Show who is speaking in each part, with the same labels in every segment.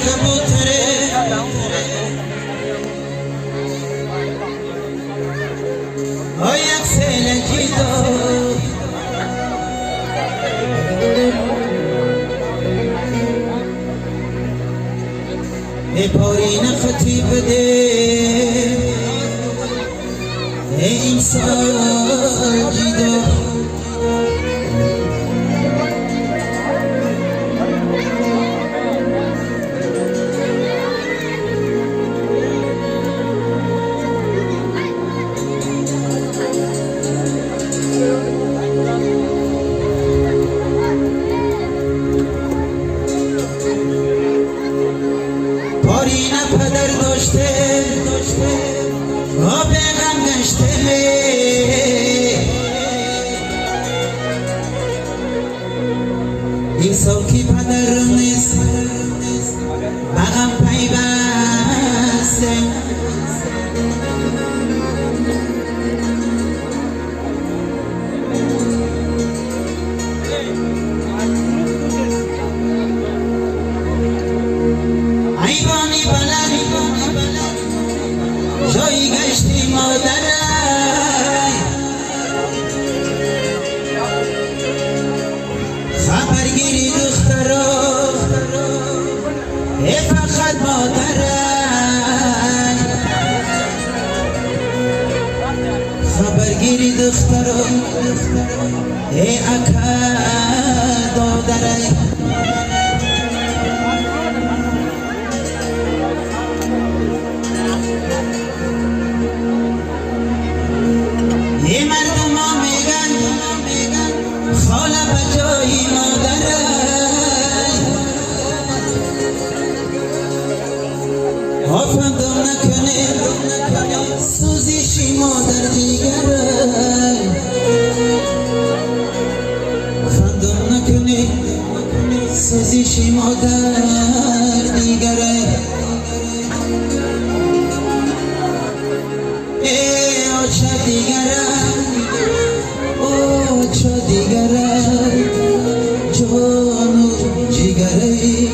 Speaker 1: کبوتره یک سیلکی دو ای پارین خطی بده ای انسان جیدو پارینا پدر داشته آب غم گشته این سوکی پدر نیست بغم پیوسته ایوانی بلند جایی گشتی مادرای خبرگیری دخترا ای فقط مادرای خبرگیری دخترا ای اکا دادرای خاله بجایی مادرای آفندم نکنه سوزیشی مادر دیگرای آفندم نکنه سوزیشی مادر دیگرای ای آچه دیگرای چه دیگره جان و جگره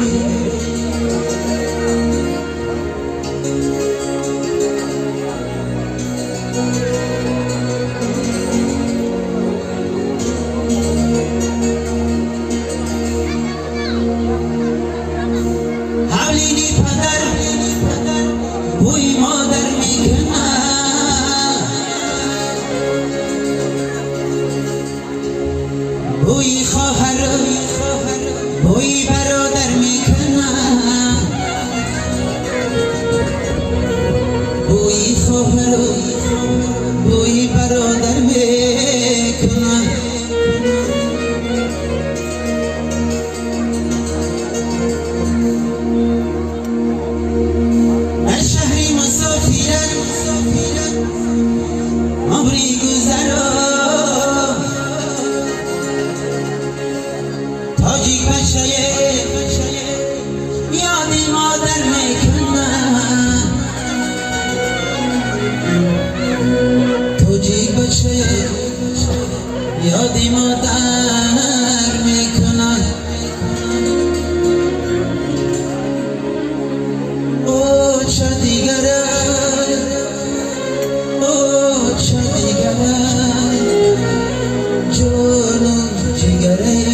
Speaker 1: حولینی پدر بوی مادر میکنه بوی خواهر بوی برادر میکنه بوی خواهر بوی برادر میکنه در شهری مسافرت عمری گذرا تاجیک بچه یادی مادر میکنه تاجیک بچه یادی مادر میکنه او چه دیگره او چه دیگره جون و جگره